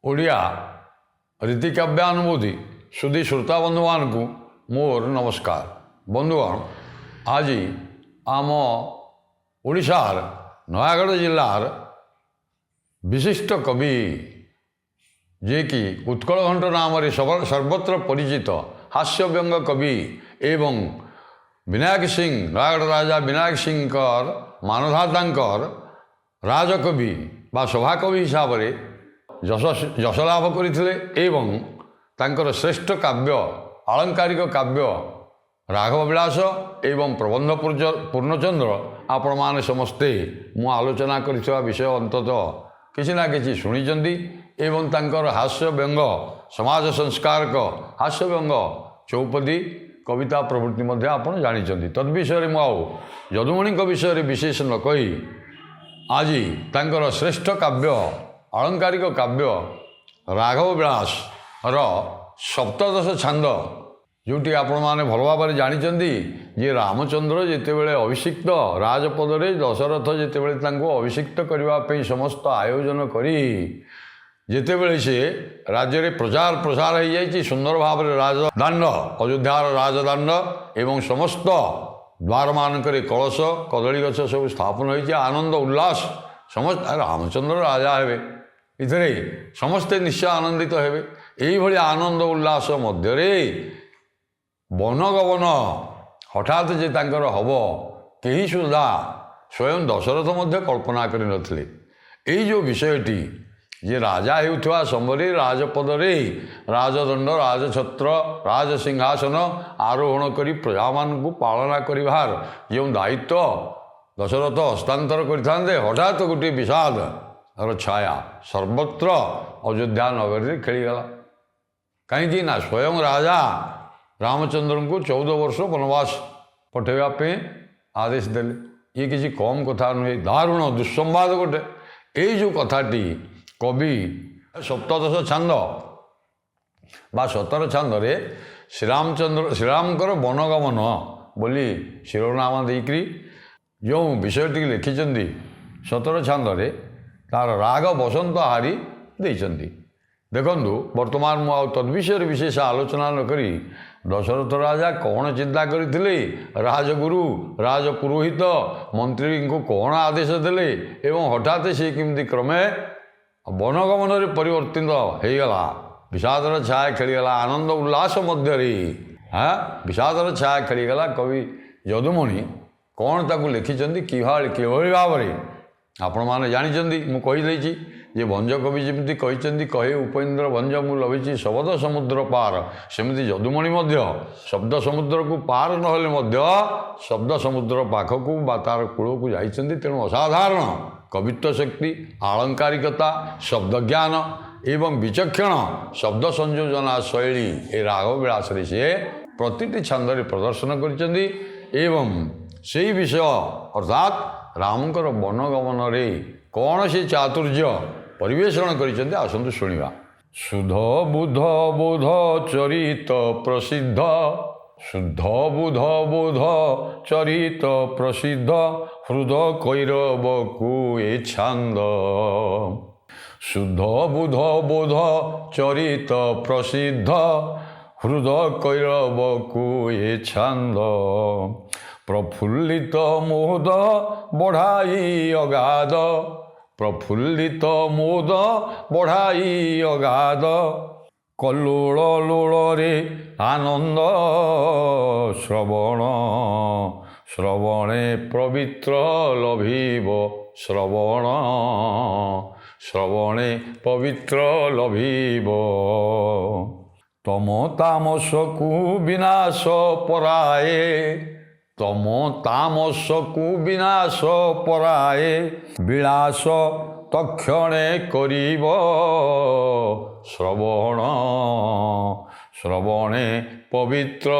ଓଡ଼ିଆ ରୀତିକାବ୍ୟାନୁଭୂତି ସୁଧୀ ଶ୍ରୋତା ବନ୍ଧୁମାନଙ୍କୁ ମୋର ନମସ୍କାର। ବନ୍ଧୁଗଣ, ଆଜି ଆମ ଓଡ଼ିଶାର ନୟାଗଡ଼ ଜିଲ୍ଲାର ବିଶିଷ୍ଟ କବି ଯିଏକି ଉତ୍କଳ ଘଣ୍ଟ ନାମରେ ସର୍ବତ୍ର ପରିଚିତ ହାସ୍ୟବ୍ୟଙ୍ଗ କବି ଏବଂ ବିନାୟକ ସିଂ, ନୟାଗଡ଼ ରାଜା ବିନାୟକ ସିଂଙ୍କର ମାନଧାତାଙ୍କର ରାଜକବି ବା ସଭାକବି ହିସାବରେ ଯଶ ଲାଭ କରିଥିଲେ ଏବଂ ତାଙ୍କର ଶ୍ରେଷ୍ଠ କାବ୍ୟ ଆଳଙ୍କାରିକ କାବ୍ୟ ରାଘବ ବିଳାସ ଏବଂ ପ୍ରବନ୍ଧ ପୂର୍ଣ୍ଣଚନ୍ଦ୍ର ଆପଣମାନେ ସମସ୍ତେ ମୁଁ ଆଲୋଚନା କରିଥିବା ବିଷୟ ଅନ୍ତତଃ କିଛି ନା କିଛି ଶୁଣିଛନ୍ତି ଏବଂ ତାଙ୍କର ହାସ୍ୟବ୍ୟଙ୍ଗ ସମାଜ ସଂସ୍କାରକ ହାସ୍ୟବ୍ୟଙ୍ଗ ଚୌପଦୀ କବିତା ପ୍ରଭୃତି ମଧ୍ୟ ଆପଣ ଜାଣିଛନ୍ତି। ତଦ୍ବିଷୟରେ ମୁଁ ଆଉ ଯଦୁମଣିଙ୍କ ବିଷୟରେ ବିଶେଷ ନ କହି ଆଜି ତାଙ୍କର ଶ୍ରେଷ୍ଠ କାବ୍ୟ ଆଳଙ୍କାରିକ କାବ୍ୟ ରାଘବ ବିଳାସର ସପ୍ତଦଶ ଛାନ୍ଦ, ଯେଉଁଠି ଆପଣମାନେ ଭଲ ଭାବରେ ଜାଣିଛନ୍ତି ଯେ ରାମଚନ୍ଦ୍ର ଯେତେବେଳେ ଅଭିଷିକ୍ତ ରାଜପଦରେ ଦଶରଥ ଯେତେବେଳେ ତାଙ୍କୁ ଅଭିଷିକ୍ତ କରିବା ପାଇଁ ସମସ୍ତ ଆୟୋଜନ କରି ଯେତେବେଳେ ସେ ରାଜ୍ୟରେ ପ୍ରଚାର ପ୍ରସାର ହୋଇଯାଇଛି, ସୁନ୍ଦର ଭାବରେ ରାଜଦାଣ୍ଡ ଅଯୋଧ୍ୟାର ରାଜଦାଣ୍ଡ ଏବଂ ସମସ୍ତ ଦ୍ୱାରମାନଙ୍କରେ କଳସ କଦଳୀ ଗଛ ସବୁ ସ୍ଥାପନ ହୋଇଛି, ଆନନ୍ଦ ଉଲ୍ଲାସ ସମସ୍ତେ ରାମଚନ୍ଦ୍ର ରାଜା ହେବେ, ଏଥିରେ ସମସ୍ତେ ନିଶ୍ଚୟ ଆନନ୍ଦିତ ହେବେ। ଏଇଭଳି ଆନନ୍ଦ ଉଲ୍ଲାସ ମଧ୍ୟରେ ବନଗମନ ହଠାତ୍ ଯେ ତାଙ୍କର ହେବ କେହି ସୁଦ୍ଧା ସ୍ୱୟଂ ଦଶରଥ ମଧ୍ୟ କଳ୍ପନା କରିନଥିଲେ। ଏଇ ଯେଉଁ ବିଷୟଟି ଯେ ରାଜା ହେଉଥିବା ସମୟରେ ରାଜପଦରେ ରାଜଦଣ୍ଡ ରାଜଛତ୍ର ରାଜସିଂହାସନ ଆରୋହଣ କରି ପ୍ରଜାମାନଙ୍କୁ ପାଳନା କରିବାର ଯେଉଁ ଦାୟିତ୍ୱ ଦଶରଥ ହସ୍ତାନ୍ତର କରିଥାନ୍ତେ, ହଠାତ୍ ଗୋଟିଏ ବିଷାଦର ଛାୟା ସର୍ବତ୍ର ଅଯୋଧ୍ୟା ନଗରୀରେ ଖେଳିଗଲା। କାହିଁକି ନା ସ୍ୱୟଂ ରାଜା ରାମଚନ୍ଦ୍ରଙ୍କୁ 14 ବର୍ଷ ବନବାସ ପଠାଇବା ପାଇଁ ଆଦେଶ ଦେଲେ। ଇଏ କିଛି କମ୍ କଥା ନୁହେଁ, ଦାରୁଣ ଦୁଃସମ୍ବାଦ ଗୋଟେ। ଏଇ ଯେଉଁ କଥାଟି କବି ସପ୍ତଦଶ ଛାନ୍ଦ ବା 17 ଛାନ୍ଦରେ ଶ୍ରୀରାମଙ୍କର ବନଗମନ ବୋଲି ଶିରୋନାମ ଦେଇକରି ଯେଉଁ ବିଷୟଟିକି ଲେଖିଛନ୍ତି 17 ଛାନ୍ଦରେ, ତାର ରାଗ ବସନ୍ତ ହାରି ଦେଇଛନ୍ତି। ଦେଖନ୍ତୁ, ବର୍ତ୍ତମାନ ମୁଁ ଆଉ ତଦ୍ବିଷୟରେ ବିଶେଷ ଆଲୋଚନା ନ କରି ଦଶରଥ ରାଜା କ'ଣ ଚିନ୍ତା କରିଥିଲେ, ରାଜଗୁରୁ ରାଜପୁରୋହିତ ମନ୍ତ୍ରୀଙ୍କୁ କ'ଣ ଆଦେଶ ଦେଲେ ଏବଂ ହଠାତ୍ ସେ କେମିତି କ୍ରମେ ବନଗମନରେ ପରିବର୍ତ୍ତିତ ହୋଇଗଲା, ବିଷାଦର ଛାୟା ଖେଳିଗଲା। ଆନନ୍ଦ ଉଲ୍ଲାସ ମଧ୍ୟରେ ବିଷାଦର ଛାୟା ଖେଳିଗଲା। କବି ଯଦୁମଣି କ'ଣ ତାକୁ ଲେଖିଛନ୍ତି, କିଭଳି ଭାବରେ ଆପଣମାନେ ଜାଣିଛନ୍ତି। ମୁଁ କହିଦେଇଛି ଯେ ଭଞ୍ଜକବି ଯେମିତି କହିଛନ୍ତି, କହେ ଉପେନ୍ଦ୍ର ଭଞ୍ଜ ମୁଁ ଲଭିଛି ଶବଦ ସମୁଦ୍ର ପାର, ସେମିତି ଯଦୁମଣି ମଧ୍ୟ ଶବ୍ଦ ସମୁଦ୍ରକୁ ପାର ନହେଲେ ମଧ୍ୟ ଶବ୍ଦ ସମୁଦ୍ର ପାଖକୁ ବା ତାର କୂଳକୁ ଯାଇଛନ୍ତି। ତେଣୁ ଅସାଧାରଣ କବିତ୍ୱ ଶକ୍ତି, ଆଳଙ୍କାରିକତା, ଶବ୍ଦଜ୍ଞାନ ଏବଂ ବିଚକ୍ଷଣ ଶବ୍ଦ ସଂଯୋଜନା ଶୈଳୀ ଏ ରାଘବ ବିଳାସରେ ସିଏ ପ୍ରତିଟି ଛାନ୍ଦରେ ପ୍ରଦର୍ଶନ କରିଛନ୍ତି ଏବଂ ସେହି ବିଷୟ ଅର୍ଥାତ୍ ରାମଙ୍କର ବନଗମନରେ କ'ଣ ସେ ଚାତୁର୍ଯ୍ୟ ପରିବେଷଣ କରିଛନ୍ତି, ଆସନ୍ତୁ ଶୁଣିବା। ଶୁଦ୍ଧ ବୁଧ ବୋଧ ଚରିତ ପ୍ରସିଦ୍ଧ, ଶୁଦ୍ଧ ବୁଧ ବୋଧ ଚରିତ ପ୍ରସିଦ୍ଧ, ହୃଦ କୈରବକୁ ଏ ଛାନ୍ଦ। ଶୁଦ୍ଧ ବୁଧ ବୋଧ ଚରିତ ପ୍ରସିଦ୍ଧ, ହୃଦ କୈରବକୁ ଏ ଛାନ୍ଦ। ପ୍ରଫୁଲ୍ଲିତ ମୋଦ ବଢ଼ାଇ ଅଗାଧ, ପ୍ରଫୁଲ୍ଲିତ ମୋଦ ବଢ଼ାଇ ଅଗାଧ, କଲ୍ଲୋଳ ଲୋଳରେ ଆନନ୍ଦ ଶ୍ରବଣ, ଶ୍ରବଣେ ପବିତ୍ର ଲଭିବ ଶ୍ରବଣ, ଶ୍ରବଣେ ପବିତ୍ର ଲଭିବ। ତମ ତାମସକୁ ବିନାଶ ପରାଏ, ତମ ତାମସକୁ ବିନାଶ ପରାଏ, ବିଳାସ ତକ୍ଷଣେ କରିବ ଶ୍ରବଣ, ଶ୍ରବଣେ ପବିତ୍ର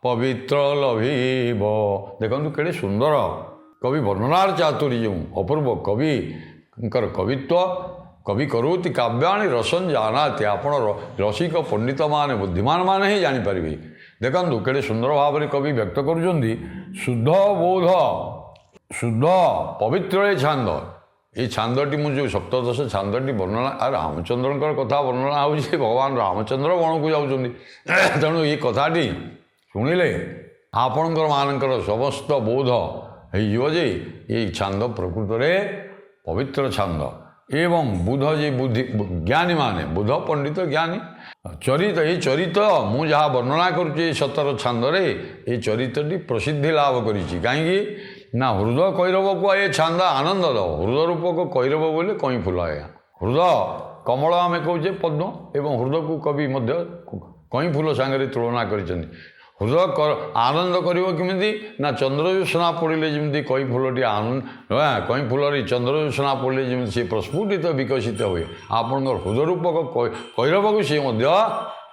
ପବିତ୍ର ଲଭିବ। ଦେଖନ୍ତୁ କେଡ଼େ ସୁନ୍ଦର କବି ବର୍ଣ୍ଣନାର ଚାତୁରୀ, ଯେଉଁ ଅପୂର୍ବ କବିଙ୍କର କବିତ୍ୱ। କବି କରନ୍ତି କାବ୍ୟାଣୀ ରସନ୍ ଜାନାତି, ଆପଣ ରସିକ ପଣ୍ଡିତମାନେ ବୁଦ୍ଧିମାନମାନେ ହିଁ ଜାଣିପାରିବେ। ଦେଖନ୍ତୁ କେଡ଼େ ସୁନ୍ଦର ଭାବରେ କବି ବ୍ୟକ୍ତ କରୁଛନ୍ତି। ଶୁଦ୍ଧ ବୋଧ, ଶୁଦ୍ଧ ପବିତ୍ର ଏ ଛାନ୍ଦ, ये छांदटी मु जो सप्तदश छांदटी वर्णना रामचंद्र कथा वर्णना हो भगवान रामचंद्र वन को जाऊँगी तेणु ये कथाटी शुणिले आपणकर मानकर समस्त बोध हो ये छांद प्रकृत में पवित्र छांद एवं बुध जी बुद्धि ज्ञानी माने बुध पंडित ज्ञानी चरित ये चरित मु जहाँ वर्णना करुच्ची 17 छांदे ये चरितटी प्रसिद्धि लाभ करी कहीं ना हृदय कैरव को ये छांद आनंद दब हृदय रूपक कैरव बोले कई फूल आज्ञा हृदय कमल आम कहे पद्म एवं हृदय को कवि कई फूल सांगे तुलना कर हृदय आनंद करमी ना चंद्रजोत्सना पड़े जमी कई फूलटी आनंद कई फूल चंद्रजोत्सना पड़े जमी सी प्रस्फुटित विकसित हुए आपण हृदय रूपक कैरव को सी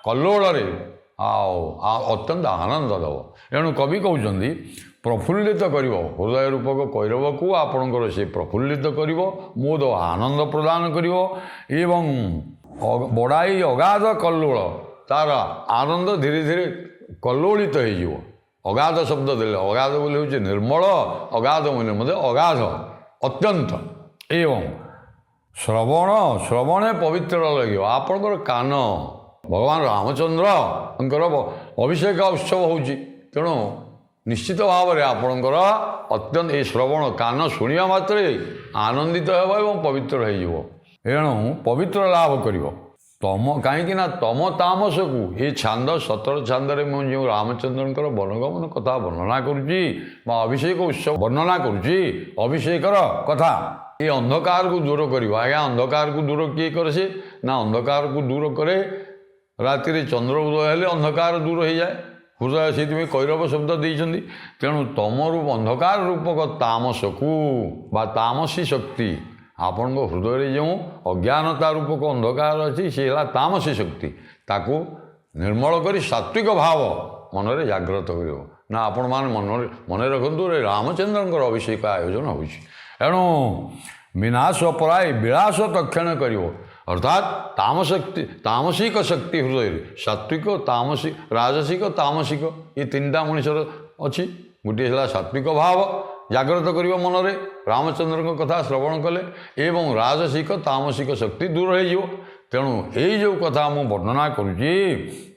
कल्लोल अत्यंत आनंद दब एणु कवि कहते प्रफुल्लित कर हृदय रूपक कैरव को आपणकर से प्रफुल्लित कर मोद आनंद प्रदान कर बड़ाई अगाध कल्लोल तार आनंद धीरे धीरे कल्लोलित हो अगाध शब्द देले अगाध बोले हूँ निर्मल अगाध बोले अगाध अत्यंत एवं श्रवणे पवित्र लगे आपणकर कान भगवान रामचंद्र अभिषेक उत्सव हो तेणु निश्चित भाव में आपणकर अत्यंत ये श्रवण कान शुणा मात्र आनंदित हो पवित्र हो पवित्र लाभ कर तम कहीं तम तामस को ये छांद 17 छांदे मुझे रामचंद्र वनगमन कथा वर्णना करुच्ची अभिषेक उत्सव वर्णना करुच्ची अभिषेकर कथा ये अंधकार को दूर कर आज्ञा अंधकार को दूर किए करे से ना अंधकार को दूर करे राति चंद्र उदय हेले अंधकार दूर हो जाए हृदय से कैरव शब्द देते तेणु तम रूप अंधकार रूपक तामस को तामसी शक्ति आपण को हृदय जो अज्ञानता रूपक अंधकार अच्छी सी है तामसी शक्ति ताकू निर्मल कर सात्विक भाव मन में जागृत कर ना आपण मान मन रखु रामचंद्र अभिषेक आयोजन होणु विनाश पराय विलास तक्षण कर अर्थात तामसिक शक्ति हृदय सात्विक तामसिक राजसिक तामसिक ये 3टा मनुष्यर अच्छी गोटे है सात्विक भाव जागृत कर मन में रामचंद्र कथा श्रवण कले एवं राजसिक तामसिक शक्ति दूर हो तेणु यही जो कथा मु वर्णना करुच्ची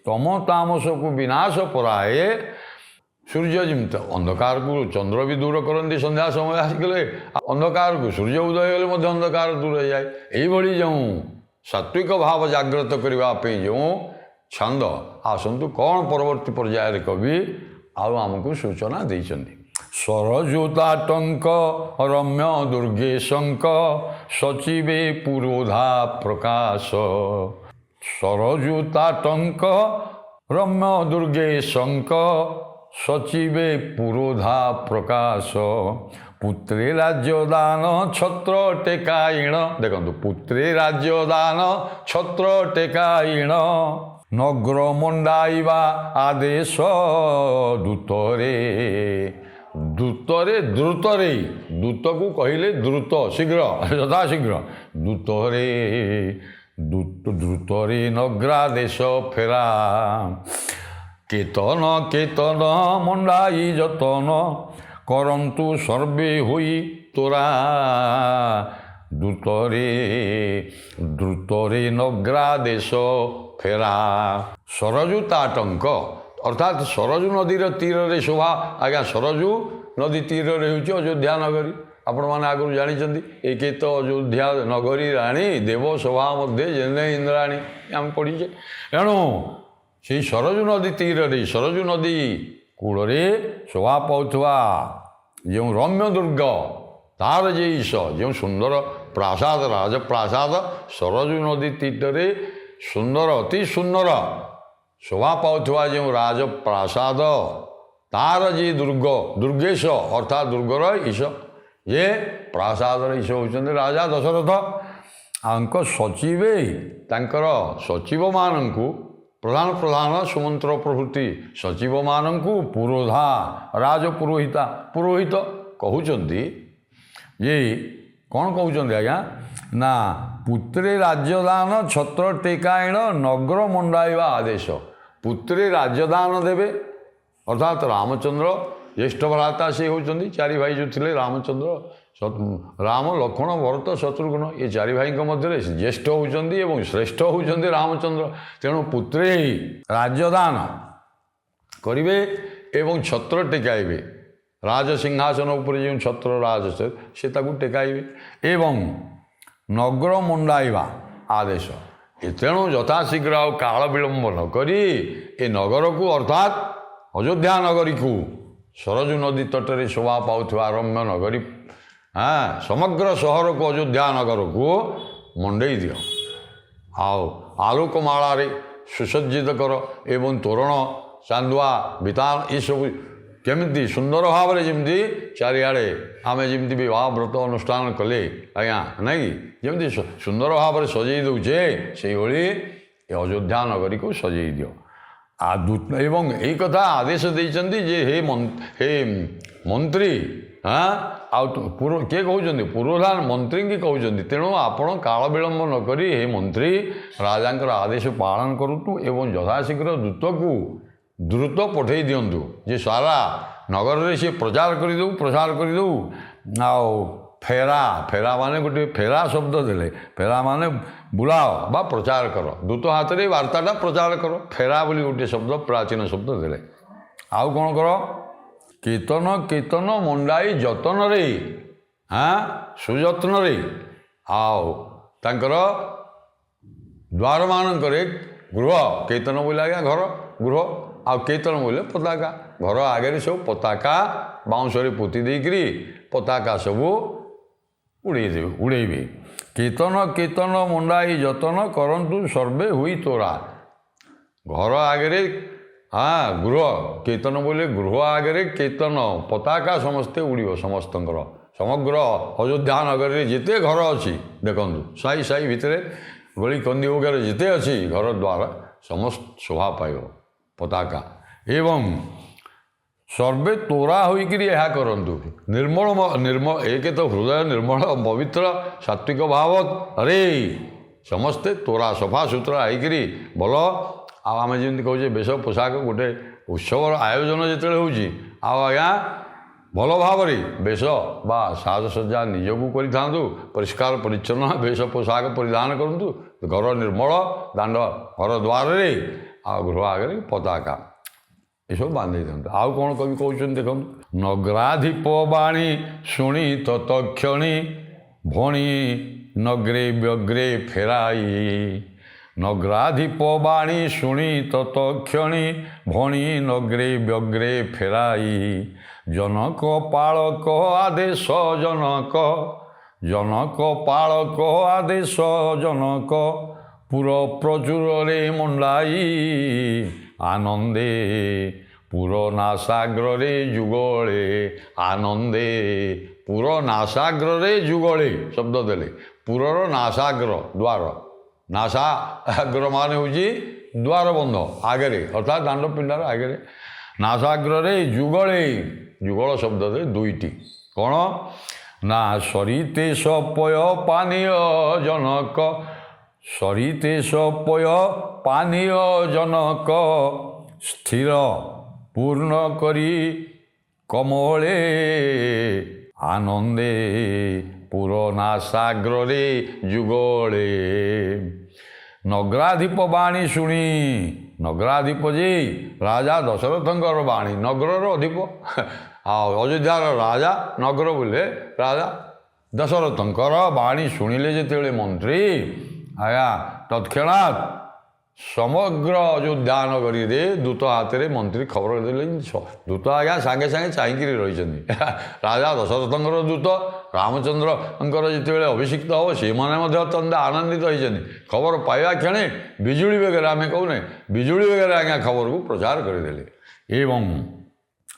तम तामस को विनाश पराए सूर्य जमीत अंधकार को चंद्र भी दूर करती संध्या समय आसिकले अंधकार को सूर्य उदय गले अंधकार दूर हो जाए यही जो सात्विक भाव जागृत करने जो छंद आसतु कौन परवर्ती पर्यायर कवि आमको सूचना देते स्वरजोताटंक रम्य दुर्गेशंक सचिवे पुरोधा प्रकाश स्वरजोताटंक रम्य दुर्गेशंक सचिवे पुरोधा प्रकाश पुत्रे राज्यदान छत्र टेकाईण देखो पुत्रे राज्यदान छत्र टेकाईण नगर मंडाइवा आदेश दूतरे दूतरे द्रुतरे दूत को कहले द्रुत शीघ्र यथा शीघ्र दूतरे द्रुतरे नग्रादेश फेरा केतन केतन मंडाई जतन करंतु सर्वे हुई तोरा द्रुतरे द्रुतरे नग्रादेश फेरा सरजू ताटंक अर्थात सरजू नदीर तीर शोभा आज्ञा सरजू नदी तीर हो अयोध्या नगरी आपण मैंने आगुरी जानते एक तो अयोध्या नगरी राणी देव शोभा मध्य जेने इंद्राणी आम पढ़ीचे एणु से सरजू नदी तीर सरजू नदी कूल शोभा पाउथवा जो रम्य दुर्ग तार जे ईश जो सुंदर प्रासाद राजप्रासाद सरजू नदी तीरे सुंदर अति सुंदर शोभा पाउथवा जो राजप्रासाद तार जे दुर्ग दुर्गेश अर्थात दुर्गर ईश ये प्रासाद ईश होती राजा दशरथ आंक सचिवे तांकर सचिव मानू प्रधान प्रधान सुमंत्र प्रभृति सचिव मानू पुरोधा राजपुरोहिता पुरोहित कहते ये कौन कहते आज्ञा ना पुत्रे राज्यदान छत्र टेकायण नगर मंडाइवा आदेश पुत्रे राज्यदान देवे अर्थात रामचंद्र ज्येष्ठ भ्राता से होती 4 भाई जो थे रामचंद्र ରାମ ଲକ୍ଷ୍ମଣ ଭରତ ଶତ୍ରୁଘ୍ନ ଏ ଚାରି ଭାଇଙ୍କ ମଧ୍ୟରେ ଜ୍ୟେଷ୍ଠ ହେଉଛନ୍ତି ଏବଂ ଶ୍ରେଷ୍ଠ ହେଉଛନ୍ତି ରାମଚନ୍ଦ୍ର। ତେଣୁ ପୁତ୍ରେ ରାଜ୍ୟଦାନ କରିବେ ଏବଂ ଛତ୍ର ଟେକାଇବେ। ରାଜସିଂହାସନ ଉପରେ ଯେଉଁ ଛତ୍ର ରାଜ ସେ ତାକୁ ଟେକାଇବେ ଏବଂ ନଗର ମୁଣ୍ଡାଇବା ଆଦେଶ। ତେଣୁ ଯଥାଶୀଘ୍ର ଆଉ କାଳ ବିଳମ୍ବ ନ କରି ଏ ନଗରକୁ ଅର୍ଥାତ୍ ଅଯୋଧ୍ୟା ନଗରୀକୁ ସରଜୁ ନଦୀ ତଟରେ ଶୋଭା ପାଉଥିବା ରମ୍ୟ ନଗରୀ ସମଗ୍ର ସହରକୁ ଅଯୋଧ୍ୟା ନଗରକୁ ମଣ୍ଡେଇ ଦିଅ। ଆଉ ଆଲୋକମାଳାରେ ସୁସଜ୍ଜିତ କର ଏବଂ ତୋରଣ ଚାନ୍ଦୁଆ ବିତାନ ଏସବୁ କେମିତି ସୁନ୍ଦର ଭାବରେ ଯେମିତି ଚାରିଆଡ଼େ ଆମେ ଯେମିତି ବିବାହ ବ୍ରତ ଅନୁଷ୍ଠାନ କଲେ ଆଜ୍ଞା ନାଇଁ କି ଯେମିତି ସୁନ୍ଦର ଭାବରେ ସଜେଇ ଦେଉଛେ ସେଇଭଳି ଏ ଅଯୋଧ୍ୟା ନଗରୀକୁ ସଜେଇ ଦିଅ। ଏବଂ ଏଇ କଥା ଆଦେଶ ଦେଇଛନ୍ତି ଯେ ହେ ମନ୍ତ୍ରୀ ଆଉ କିଏ କହୁଛନ୍ତି ପୂର୍ବଧାନ ମନ୍ତ୍ରୀଙ୍କି କହୁଛନ୍ତି। ତେଣୁ ଆପଣ କାଳ ବିଳମ୍ବ ନ କରି ହେ ମନ୍ତ୍ରୀ ରାଜାଙ୍କର ଆଦେଶ ପାଳନ କରନ୍ତୁ ଏବଂ ଯଥାଶୀଘ୍ର ଦ୍ରୁତ ପଠାଇ ଦିଅନ୍ତୁ ଯେ ସାରା ନଗରରେ ସିଏ ପ୍ରଚାର କରିଦେଉ। ଆଉ ଫେରା ମାନେ ଗୋଟେ ଫେରା ଶବ୍ଦ ଦେଲେ, ଫେରା ମାନେ ବୁଲାଅ ବା ପ୍ରଚାର କର, ଦ୍ରୁତ ହାତରେ ବାର୍ତ୍ତାଟା ପ୍ରଚାର କର। ଫେରା ବୋଲି ଗୋଟିଏ ଶବ୍ଦ ପ୍ରାଚୀନ ଶବ୍ଦ ଦେଲେ। ଆଉ କ'ଣ କର? କୀର୍ତ୍ତନ ମଣ୍ଡାଇ ଯତନରେ ସୁଯତ୍ନରେ ଆଉ ତାଙ୍କର ଦ୍ୱାରମାନଙ୍କରେ ଗୃହ, କୀର୍ତ୍ତନ ବୋଇଲେ ଆଜ୍ଞା ଘର ଗୃହ, ଆଉ କୀର୍ତ୍ତନ ବୋଇଲେ ପତାକା। ଘର ଆଗରେ ସବୁ ପତାକା ବାଉଁଶରେ ପୋତି ଦେଇକରି ପତାକା ସବୁ ଉଡ଼େଇବେ। କୀର୍ତ୍ତନ ମୁଣ୍ଡାଇ ଯତନ କରନ୍ତୁ ସର୍ବେ ହୋଇ ତୋରା। ଘର ଆଗରେ ଗୃହ, କୀର୍ତ୍ତନ ବୋଇଲେ ଗୃହ ଆଗରେ କୀର୍ତ୍ତନ ପତାକା ସମସ୍ତେ ଉଡ଼ିବ ସମସ୍ତଙ୍କର। ସମଗ୍ର ଅଯୋଧ୍ୟା ନଗରୀରେ ଯେତେ ଘର ଅଛି ଦେଖନ୍ତୁ, ସାହି ଭିତରେ ଗଳି କନ୍ଦି ବଗେରେ ଯେତେ ଅଛି ଘର ଦ୍ୱାରା ସମସ୍ତ ଶୋଭା ପାଇବ ପତାକା। ଏବଂ ସର୍ବେ ତୋରା ହୋଇକରି ଏହା କରନ୍ତୁ। ଏକ ତ ହୃଦୟ ନିର୍ମଳ ପବିତ୍ର ସାତ୍ଵିକ ଭାବରେ ସମସ୍ତେ ତୋରା ସଫା ସୁତରା ହେଇକରି ଭଲ। ଆଉ ଆମେ ଯେମିତି କହୁଛେ ବେଶ ପୋଷାକ ଗୋଟେ ଉତ୍ସବର ଆୟୋଜନ ଯେତେବେଳେ ହେଉଛି ଆଉ ଆଜ୍ଞା ଭଲ ଭାବରେ ବେଶ ବା ସାଜସଜ୍ଜା ନିଜକୁ କରିଥାନ୍ତୁ। ପରିଷ୍କାର ପରିଚ୍ଛନ୍ନ ବେଶ ପୋଷାକ ପରିଧାନ କରନ୍ତୁ। ଘର ନିର୍ମଳ, ଦାଣ୍ଡ ଘର ଦ୍ୱାରରେ ଆଉ ଗୃହ ଆଗରେ ପତାକା ଏସବୁ ବାନ୍ଧି ଦିଅନ୍ତୁ। ଆଉ କ'ଣ କବି କହୁଛନ୍ତି ଦେଖନ୍ତୁ। ନଗ୍ରାଧିପ ବାଣୀ ଶୁଣି ତତକ୍ଷଣି ଭଣି ନଗ୍ରେ ବ୍ୟଗ୍ରେ ଫେରାଇ। ନଗ୍ରାଧିପ ବାଣୀ ଶୁଣି ତତକ୍ଷଣି ଭଣି ନଗ୍ରେ ବ୍ୟଗ୍ରେ ଫେରାଇ। ଜନକ ପାଳକ ଆଦେଶ ଜନକ ପାଳକ ଆଦେଶ ଜନକ ପୁର ପ୍ରଚୁରରେ ମଣ୍ଡାଇ। ଆନନ୍ଦେ ପୁର ନାସାଗ୍ରରେ ଯୁଗଳେ। ଆନନ୍ଦେ ପୁର ନାସାଗ୍ରରେ ଯୁଗଳେ ଶବ୍ଦ ଦେଲେ। ପୁରର ନାସାଗ୍ର ଦ୍ୱାର, ନାସାଗ୍ର ମାନେ ହେଉଛି ଦ୍ୱାର ବନ୍ଧ ଆଗରେ ଅର୍ଥାତ୍ ଦାଣ୍ଡ ପିଣ୍ଡାର ଆଗରେ। ନାସାଗ୍ରରେ ଯୁଗଳେ, ଯୁଗଳ ଶବ୍ଦରେ ଦୁଇଟି। କ'ଣ ନା ସରିତେଶ ପୟ ପାନୀୟ ଜନକ। ସରିତେଶ ପୟ ପାନୀୟ ଜନକ ସ୍ଥିର ପୂର୍ଣ୍ଣ କରି କମଳେ। ଆନନ୍ଦେ ପୁର ନାସାଗ୍ରରେ ଯୁଗଳେ। ନଗ୍ରାଧିପ ବାଣୀ ଶୁଣି, ନଗ୍ରାଧିପ ଯେ ରାଜା ଦଶରଥଙ୍କର ବାଣୀ, ନଗରର ଅଧିପ ଆଉ ଅଯୋଧ୍ୟାର ରାଜା, ନଗର ବୋଲେ ରାଜା ଦଶରଥଙ୍କର ବାଣୀ ଶୁଣିଲେ ଯେତେବେଳେ ମନ୍ତ୍ରୀ ଆଜ୍ଞା ତତ୍କ୍ଷଣାତ୍ ସମଗ୍ର ଅଯୋଧ୍ୟା ନଗରୀରେ ଦୂତ ହାତରେ ମନ୍ତ୍ରୀ ଖବର ଦେଲେ। ଦୂତ ଆଜ୍ଞା ସାଙ୍ଗେ ଚାହିଁକିରି ରହିଛନ୍ତି। ରାଜା ଦଶରଥଙ୍କର ଦୂତ ରାମଚନ୍ଦ୍ରଙ୍କର ଯେତେବେଳେ ଅଭିଷିକ୍ତ ହେବ ସେମାନେ ମଧ୍ୟ ଅତ୍ୟନ୍ତ ଆନନ୍ଦିତ ହୋଇଛନ୍ତି। ଖବର ପାଇବା କ୍ଷଣେ ବିଜୁଳି ବେଗରେ, ଆମେ କହୁନେ ବିଜୁଳି ବେଗରେ ଆଜ୍ଞା ଖବରକୁ ପ୍ରଚାର କରିଦେଲେ। ଏବଂ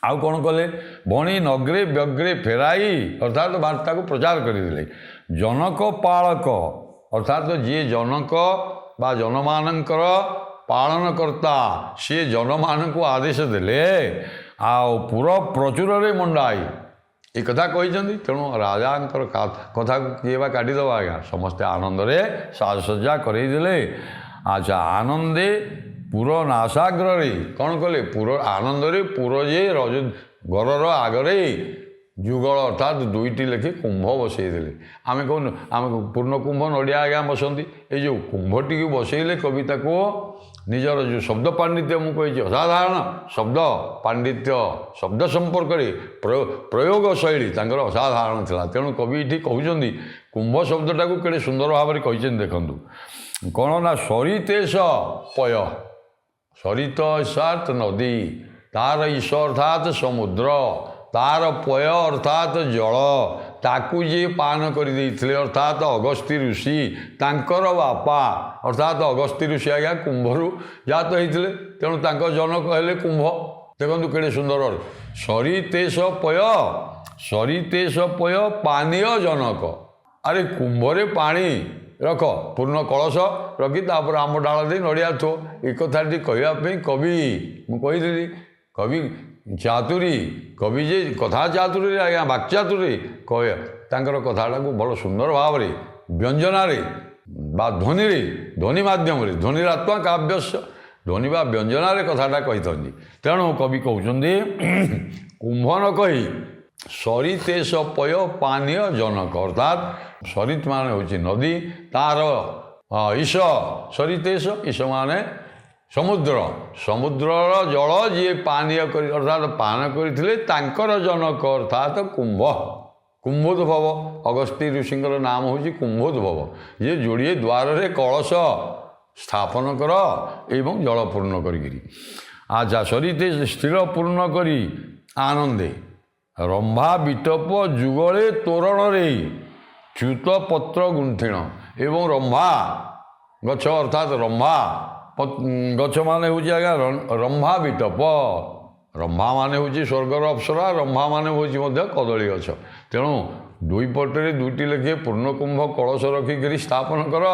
ଆଉ କ'ଣ କଲେ? ଭଣି ନଗ୍ରେ ବ୍ୟଗ୍ରେ ଫେରାଇ ଅର୍ଥାତ୍ ବାର୍ତ୍ତାକୁ ପ୍ରଚାର କରିଦେଲେ। ଜନକ ପାଳକ ଅର୍ଥାତ୍ ଯିଏ ଜନକ ବା ଜନମାନଙ୍କର ପାଳନକର୍ତ୍ତା, ସିଏ ଜନମାନଙ୍କୁ ଆଦେଶ ଦେଲେ ଆଉ ପୁର ପ୍ରଚୁରରେ ମଣ୍ଡାଇ ଏ କଥା କହିଛନ୍ତି। ତେଣୁ ରାଜାଙ୍କର କଥାକୁ କିଏ ବା କାଟିଦେବା ଆଜ୍ଞା? ସମସ୍ତେ ଆନନ୍ଦରେ ସାଜସଜ୍ଜା କରେଇଦେଲେ। ଆଚ୍ଛା, ଆନନ୍ଦେ ପୁର ନାସାଗ୍ରରେ କ'ଣ କଲେ? ପୁର ଆନନ୍ଦରେ ପୁର ଯେ ଘରର ଆଗରେ ଯୁଗଳ ଅର୍ଥାତ୍ 2ଟି ଲେଖି କୁମ୍ଭ ବସେଇଦେଲେ। ଆମେ କହୁନୁ ଆମେ ପୂର୍ଣ୍ଣ କୁମ୍ଭ ନଡ଼ିଆ ଆଜ୍ଞା ବସନ୍ତି, ଏଇ ଯେଉଁ କୁମ୍ଭଟିକୁ ବସେଇଲେ କବି ତାକୁ ନିଜର ଯେଉଁ ଶବ୍ଦ ପାଣ୍ଡିତ୍ୟ ମୁଁ କହିଛି ଅସାଧାରଣ ଶବ୍ଦ ପାଣ୍ଡିତ୍ୟ ଶବ୍ଦ ସମ୍ପର୍କରେ ପ୍ରୟୋଗ ଶୈଳୀ ତାଙ୍କର ଅସାଧାରଣ ଥିଲା। ତେଣୁ କବି ଏଠି କହୁଛନ୍ତି କୁମ୍ଭ ଶବ୍ଦଟାକୁ କେଡ଼େ ସୁନ୍ଦର ଭାବରେ କହିଛନ୍ତି। ଦେଖନ୍ତୁ କ'ଣ ନା ସରିତେଶ ପୟ, ସରିତ ଅର୍ଥାତ୍ ନଦୀ, ତାର ଈଶ ଅର୍ଥାତ୍ ସମୁଦ୍ର, ତାର ପୟ ଅର୍ଥାତ୍ ଜଳ, ତାକୁ ଯିଏ ପାନ କରିଦେଇଥିଲେ ଅର୍ଥାତ୍ ଅଗସ୍ତ୍ୟ ଋଷି, ତାଙ୍କର ବାପା ଅର୍ଥାତ୍ ଅଗସ୍ତ୍ୟ ଋଷି ଆଜ୍ଞା କୁମ୍ଭରୁ ଜାତ ହେଇଥିଲେ, ତେଣୁ ତାଙ୍କ ଜନକ ହେଲେ କୁମ୍ଭ। ଦେଖନ୍ତୁ କେଡ଼େ ସୁନ୍ଦର ସରିତେଶ ପୟ, ସରିତେଶ ପୟ ପାନୀୟ ଜନକ। ଆରେ କୁମ୍ଭରେ ପାଣି ରଖ, ପୂର୍ଣ୍ଣ କଳସ ରଖି ତାପରେ ଆମ୍ବ ଡାଳ ଦେଇ ନଡ଼ିଆ ଥୋ। ଏ କଥାଟି କହିବା ପାଇଁ କବି ମୁଁ କହିଥିଲି କବି ଚାତୁରୀ, କବି ଯେ କଥା ଚାତୁରୀରେ ଆଜ୍ଞା ବାକ୍ଚାତୁରୀ କହେ ତାଙ୍କର କଥାଟାକୁ ଭଲ ସୁନ୍ଦର ଭାବରେ ବ୍ୟଞ୍ଜନାରେ ବା ଧ୍ୱନିରେ, ଧ୍ୱନି ମାଧ୍ୟମରେ, ଧ୍ୱନିରାତ୍ମା କାବ୍ୟସ୍ୟ, ଧ୍ୱନି ବା ବ୍ୟଞ୍ଜନାରେ କଥାଟା କହିଥାନ୍ତି। ତେଣୁ କବି କହୁଛନ୍ତି କୁମ୍ଭ ନ କହି ସରିତେଶ ପୟ ପାନୀୟ ଜନକ, ଅର୍ଥାତ୍ ସରିତ ମାନେ ହେଉଛି ନଦୀ, ତାର ଈଶ ସରିତେଶ, ଈଶ ମାନେ ସମୁଦ୍ର, ସମୁଦ୍ରର ଜଳ ଯିଏ ପାନୀୟ କରି ଅର୍ଥାତ୍ ପାନ କରିଥିଲେ ତାଙ୍କର ଜନକ ଅର୍ଥାତ୍ କୁମ୍ଭ, କୁମ୍ଭୋଦ୍ଭବ। ଅଗସ୍ତ୍ୟ ଋଷିଙ୍କର ନାମ ହେଉଛି କୁମ୍ଭୋଦ୍ଭବ, ଯିଏ ଯୋଡ଼ିଏ ଦ୍ୱାରରେ କଳସ ସ୍ଥାପନ କର ଏବଂ ଜଳ ପୂର୍ଣ୍ଣ କରିକିରି। ଆଚ୍ଛା ସରିତେଶ ସ୍ଥିର ପୂର୍ଣ୍ଣ କରି ଆନନ୍ଦେ, ରମ୍ଭା ବିଟପ ଯୁଗଳେ ତୋରଣରେ ଚ୍ୟୁତ ପତ୍ର ଗୁଣ୍ଠିଣ। ଏବଂ ରମ୍ଭା ଗଛ ଅର୍ଥାତ୍ ରମ୍ଭା ଗଛ ମାନେ ହେଉଛି ଆଜ୍ଞା ରମ୍ଭା ବିଟପ, ରମ୍ଭା ମାନେ ହେଉଛି ସ୍ୱର୍ଗର ଅପ୍ସରା, ରମ୍ଭା ମାନେ ହେଉଛି ମଧ୍ୟ କଦଳୀ ଗଛ। ତେଣୁ ଦୁଇ ପଟରେ 2ଟି ଲେଖେ ପୂର୍ଣ୍ଣକୁମ୍ଭ କଳସ ରଖିକିରି ସ୍ଥାପନ କର,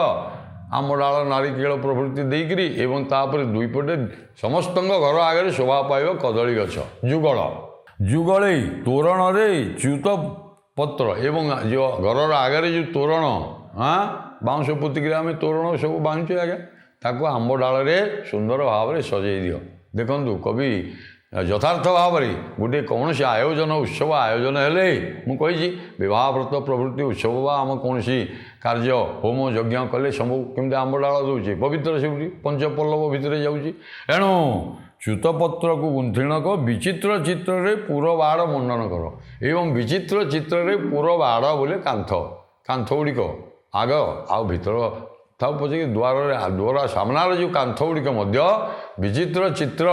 ଆମ୍ବଡାଳ ନାରିକେଳ ପ୍ରଭୃତି ଦେଇକିରି, ଏବଂ ତାପରେ 2 ପଟେ ସମସ୍ତଙ୍କ ଘର ଆଗରେ ଶୋଭା ପାଇବ କଦଳୀ ଗଛ ଯୁଗଳ। ଯୁଗଳେ ତୋରଣରେ ଚ୍ୟୁତ ପତ୍ର, ଏବଂ ଯେଉଁ ଘରର ଆଗରେ ଯେଉଁ ତୋରଣ ବାଉଁଶ ପୋତିକିରି ଆମେ ତୋରଣ ସବୁ ବାନ୍ଧୁଛୁ ଆଜ୍ଞା, ତାକୁ ଆମ୍ବ ଡାଳରେ ସୁନ୍ଦର ଭାବରେ ସଜେଇ ଦିଅ। ଦେଖନ୍ତୁ କବି ଯଥାର୍ଥ ଭାବରେ ଗୋଟିଏ କୌଣସି ଆୟୋଜନ ଉତ୍ସବ ଆୟୋଜନ ହେଲେ, ମୁଁ କହିଛି ବିବାହ ବ୍ରତ ପ୍ରଭୃତି ଉତ୍ସବ ବା ଆମ କୌଣସି କାର୍ଯ୍ୟ ହୋମ ଯଜ୍ଞ କଲେ ସବୁ କେମିତି ଆମ୍ବ ଡାଳ ଦେଉଛି, ପବିତ୍ର ସେମିତି ପଞ୍ଚପଲ୍ଲବ ଭିତରେ ଯାଉଛି। ଏଣୁ ଚ୍ୟୁତପତ୍ରକୁ ଗୁଣ୍ଠିଣ କର, ବିଚିତ୍ର ଚିତ୍ରରେ ପୁର ବାଡ଼ ମଣ୍ଡନ କର। ଏବଂ ବିଚିତ୍ର ଚିତ୍ରରେ ପୁର ବାଡ଼ ବୋଲେ କାନ୍ଥ, କାନ୍ଥ ଗୁଡ଼ିକ ଆଗ ଆଉ ଭିତର ଥାଉ ପଛେ ଦ୍ୱାର ସାମ୍ନାରେ ଯେଉଁ କାନ୍ଥ ଗୁଡ଼ିକ ମଧ୍ୟ ବିଚିତ୍ର ଚିତ୍ର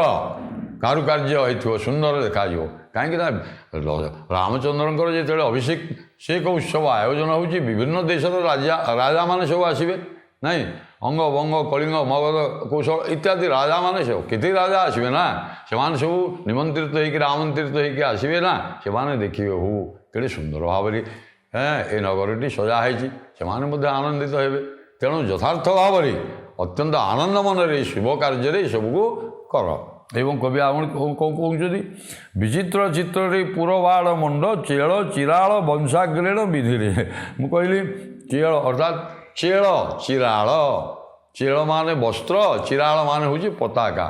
କାରୁକାର୍ଯ୍ୟ ହେଇଥିବ, ସୁନ୍ଦର ଦେଖାଯିବ। କାହିଁକିନା ରାମଚନ୍ଦ୍ରଙ୍କର ଯେତେବେଳେ ଅଭିଷେକ ଉତ୍ସବ ଆୟୋଜନ ହେଉଛି, ବିଭିନ୍ନ ଦେଶର ରାଜାମାନେ ସବୁ ଆସିବେ, ନାଇଁ ଅଙ୍ଗ ବଙ୍ଗ କଳିଙ୍ଗ ମଗଧ କୌଶଳ ଇତ୍ୟାଦି ରାଜାମାନେ ସବୁ କେତେ ରାଜା ଆସିବେ ନା, ସେମାନେ ସବୁ ନିମନ୍ତ୍ରିତ ହେଇକି ଆମନ୍ତ୍ରିତ ହେଇକି ଆସିବେ ନା, ସେମାନେ ଦେଖିବେ ହଉ କେଡ଼େ ସୁନ୍ଦର ଭାବରେ ଏ ନଗରଟି ସଜା ହେଇଛି, ସେମାନେ ମଧ୍ୟ ଆନନ୍ଦିତ ହେବେ। ତେଣୁ ଯଥାର୍ଥ ଭାବରେ ଅତ୍ୟନ୍ତ ଆନନ୍ଦ ମନରେ ଏହି ଶୁଭ କାର୍ଯ୍ୟରେ ଏସବୁକୁ କର। ଏବଂ କବି ଆପଣ କ'ଣ କହୁଛନ୍ତି, ବିଚିତ୍ର ଚିତ୍ରରେ ପୁର ବାଡ଼ ମଣ୍ଡ ଚେଳ ଚିରାଳ ବଂଶାଗ୍ରେଣ ବିଧିରେ। ମୁଁ କହିଲି ଚେଳ ଅର୍ଥାତ୍ ଚେଳ ଚିରାଳ, ଚେଳ ମାନେ ବସ୍ତ୍ର, ଚିରାଳ ମାନେ ହେଉଛି ପତାକା,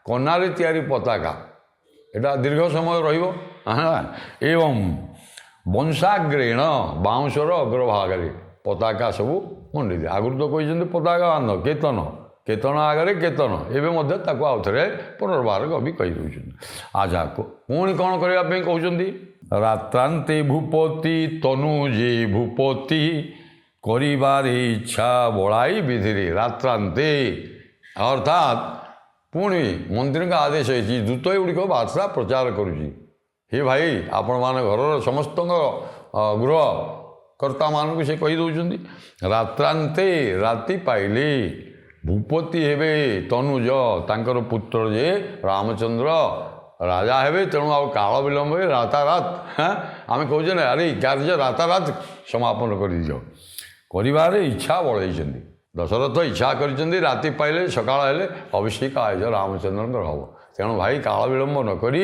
କନାରେ ତିଆରି ପତାକା, ଏଇଟା ଦୀର୍ଘ ସମୟ ରହିବ। ଏବଂ ବଂଶାଗ୍ରେଣ ବାଉଁଶର ଅଗ୍ରଭାଗରେ ପତାକା ସବୁ ମଣ୍ଡି ଦିଏ। ଆଗରୁ ତ କହିଛନ୍ତି ପତାକା ବାନ୍ଧ, କେତନ, କେତନ ଆଗରେ କେତନ, ଏବେ ମଧ୍ୟ ତାକୁ ଆଉ ଥରେ ପୁନର୍ବାର କବି କହିଦେଉଛନ୍ତି। ଆଚ୍ଛା ପୁଣି କ'ଣ କରିବା ପାଇଁ କହୁଛନ୍ତି, ରାତ୍ରାନ୍ତେ ଭୂପତି ତନୁ ଯେ ଭୂପତି କରିବାରେ ଇଚ୍ଛା ବଳାଇ ବିଧିରେ। ରାତ୍ରାନ୍ତେ ଅର୍ଥାତ୍ ପୁଣି ମନ୍ତ୍ରୀଙ୍କ ଆଦେଶ ହେଇଛି, ଦୂତ ଏଗୁଡ଼ିକ ବାର୍ତ୍ତା ପ୍ରଚାର କରୁଛି, ହେ ଭାଇ ଆପଣମାନେ ଘରର ସମସ୍ତଙ୍କ ଗୃହ କର୍ତ୍ତାମାନଙ୍କୁ ସେ କହିଦେଉଛନ୍ତି, ରାତ୍ରାନ୍ତେ ରାତି ପାଇଲେ ଭୂପତି ହେବେ ତନୁଜ, ତାଙ୍କର ପୁତ୍ର ଯେ ରାମଚନ୍ଦ୍ର ରାଜା ହେବେ। ତେଣୁ ଆଉ କାଳ ବିଳମ୍ବରେ ରାତାରାତ ଆମେ କହୁଛେ ନା, ଆରେ କାର୍ଯ୍ୟ ରାତାରାତ ସମାପନ କରିଦିଅ, କରିବାରେ ଇଚ୍ଛା ବଳେଇଛନ୍ତି। ଦଶରଥ ଇଚ୍ଛା କରିଛନ୍ତି ରାତି ପାଇଲେ ସକାଳ ହେଲେ ଅଭିଷେକ ଆୟୋଜନ ରାମଚନ୍ଦ୍ରଙ୍କର ହେବ। ତେଣୁ ଭାଇ କାଳ ବିଳମ୍ବ ନ କରି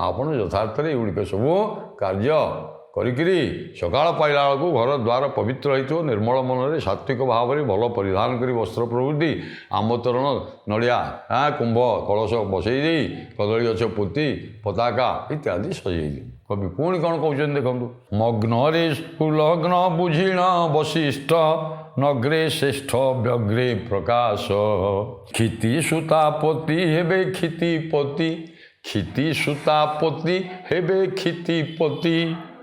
ଆପଣ ଯଥାର୍ଥରେ ଏଗୁଡ଼ିକ ସବୁ କାର୍ଯ୍ୟ କରିକିରି ସକାଳ ପାଇଲା ବେଳକୁ ଘର ଦ୍ୱାର ପବିତ୍ର ହୋଇଥିବ, ନିର୍ମଳ ମନରେ ସାତ୍ଵିକ ଭାବରେ ଭଲ ପରିଧାନ କରି ବସ୍ତ୍ର ପ୍ରଭୃତି ଆମ୍ବ ତୋରଣ ନଡ଼ିଆ କୁମ୍ଭ କଳସ ବସେଇ ଦେଇ କଦଳୀ ଗଛ ପୋତି ପତାକା ଇତ୍ୟାଦି ସଜେଇ ଦିଅ। कवि पुणी कौन कहते देखो मग्न सुलग्न बुझिण वशिष्ठ नग्रे श्रेष्ठ व्यग्रे प्रकाश क्षिति सुतापति हेबे क्षितिपति क्षिति सुतापति हेबे क्षितिपति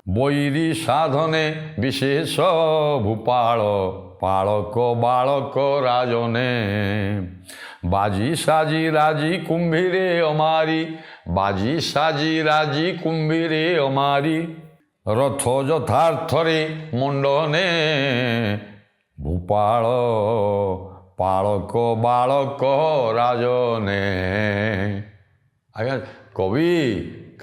बैरी साधने विशेष भूपाल पालक बालक राजने बाजी साजी राजी कुंभीरे अमारी बाजी साजी राजी कुंभीरे अमारी रथ यथार्थरे मुंडने भूपाल पालक बालक राजने आज्ञा कवि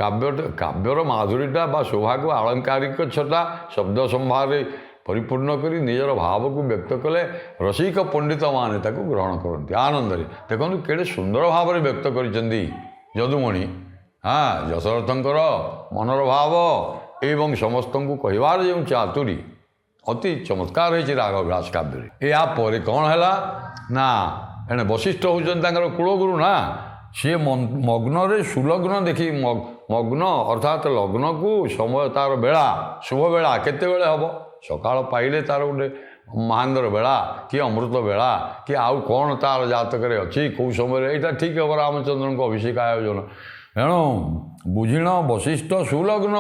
काव्यर माधुरीटा बा शोभा को आलंकारिक छटा शब्द संभार परिपूर्ण करी निजर भाव को व्यक्त कले रसिक पंडित माने ताको ग्रहण करते आनंद देखो केड़े सुंदर भाव में व्यक्त कर यदुमणि हाँ दशरथंकर मनर भाव एवं समस्त को कहबार जो चातुरी अति चमत्कार होती राघव विलास काव्य यापर कौन है ना एने वशिष्ठ होकर कुलगुरु ना सी मग्न सुलग्न देखी मग्न अर्थात लग्न को समय तार बेला शुभ बेला केते बेले हम सकाळ पाइले तार गोटे महांदर बेला कि अमृत बेला कि आउ कौन तार जातक अच्छी कौ समय यहाँ ठीक हम रामचंद्र को अभिषेक आयोजन एणु बुझिण वशिष्ठ सुलग्न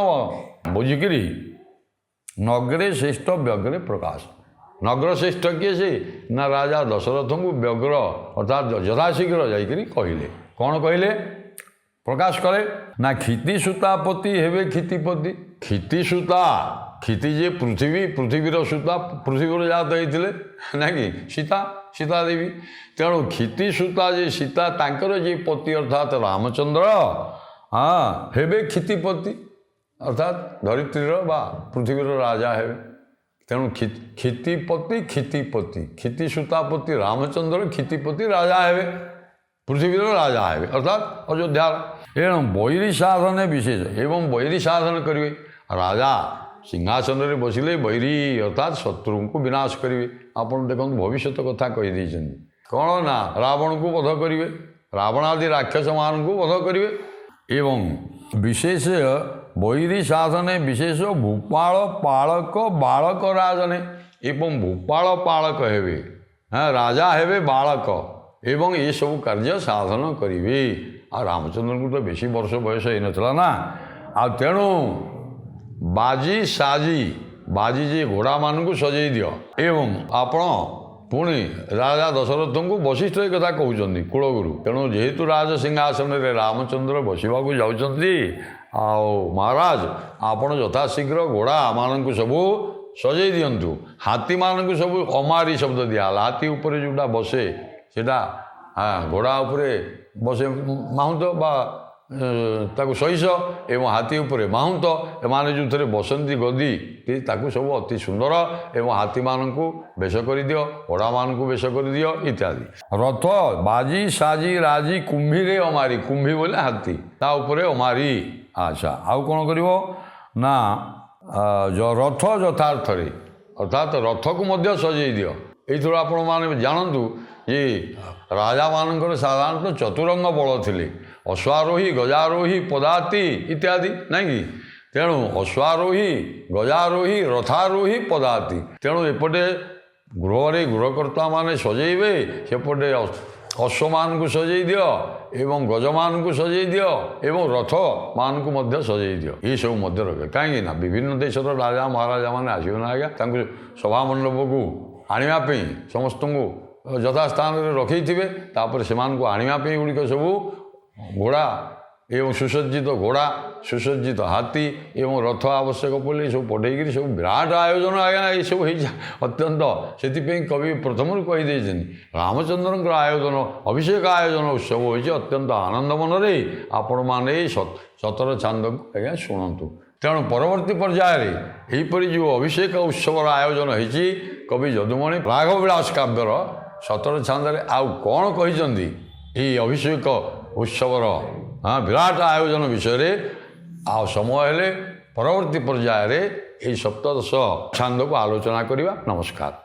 बुझिकी नग्रे श्रेष्ठ व्यग्रे प्रकाश नग्र श्रेष्ठ किए से ना राजा दशरथ को व्यग्र अर्थात यथाशीघ्र जाकि कहले कौन कहले प्रकाश करे ना क्षिति सूतापति हेबे क्षितिपति क्षिति सूता क्षिति जे पृथ्वीर सूता पृथ्वी जात होते ना कि सीता देवी तेणु क्षिति सूता जे सीता तांकर जे पति अर्थात रामचंद्र हाँ हेबे क्षितिपति अर्थात धरित्रीर बा पृथ्वीर राजा हेबे तेणु क्षितिपति क्षितिपति क्षिति सूतापति रामचंद्र क्षितिपति राजा हेबे पृथ्वीर राजा हेबे अर्थात अयोध्या एणु बैरी साधन विशेष एवं बैरी साधन करेंगे राजा सिंहासन में बसिले बैरी अर्थात शत्रु को विनाश करेंगे आप देखो भविष्य कथा कहीदे कौन ना रावण को वध करेंगे रावणादि राक्षस मान को वध करेंगे एवं विशेष बैरी साधने विशेष भूपाल पालक बालक राजने एवं भूपाल पालक हेबे हाँ राजा हेबे बालक एवं ये सब कार्य साधन करेंगे आ रामचंद्र को तो बेसी वर्ष बयस होता ना आ तेणु बाजी साजी बाजी जी घोड़ा मान को सजई दियो एवं आपण पुणी राजा दशरथ को वशिष्ठ कथा कहते कुलगुरु तेणु जेहेतु राज सिंहासन में रामचंद्र बसवा जाऊँगी महाराज आपण यथाशीघ्र घोड़ा मान सबू सजई दिंतु हाथी मान को सब अमारी शब्द दिहला हाथी उपर जोटा बसे सेटा हाँ घोड़ा उपरे बसे माहुंत बा ताकू सहिष एवं हाथी उपरे माहुंत एमाने जो थे बसंती गदी ताकू सब अति सुंदर एवं हाथी मान को बेश कर दियो घोड़ा मान को बेश कर दियो इत्यादि रथ बाजी साजी राजी कुंभीरे अमारी कुंभी बोले हाथी ता उपरे अमारी अच्छा आउ कौन कर ना रथ यथार्थरे अर्थात रथ को मध्य सजई दियो ये आपण मैंने जानतु ये राजा मानकर साधारणतः चतुरंग बल थिले अश्वारोही गजारोही पदाती इत्यादि नहीं तेणु अश्वारोही गजारोही रथारोही पदाती तेणु एपटे गृह गृहकर्ता माने सजेबे सेपटे अश्व मान को सजई दियो एवं गजमान को सजई दियो एवं रथ मान को मध्य सजई दियो ये सब मध्य रखे कहीं ना विभिन्न देशर राजा महाराजा मैंने आसवे ना आज्ञा सभा मंडप को आने समस्त को यथास्थान रखी थे तापर से आने गुड़िक सब घोड़ा एवं सुसज्जित घोड़ा सुसज्जित हाथी एवं रथ आवश्यक पड़े सब पठे सब विराट आयोजन आज्ञा ये सब अत्यंत से कवि प्रथम कहीदे रामचंद्र आयोजन अभिषेक आयोजन उत्सव हो अत्यंत आनंद मन में आपण मैंने सतर छांद को आज्ञा शुणु तेणु परवर्ती पर्यायर यहीपरी जो अभिषेक उत्सव आयोजन होती कवि यदुमणि राघव विलास काव्यर सतर छांद आउ कौन कही अभिषेक उत्सवर हाँ विराट आयोजन विषय आ समय हेले परवर्ती पर्यायर यही सप्तदश छांद को आलोचना करवा। नमस्कार।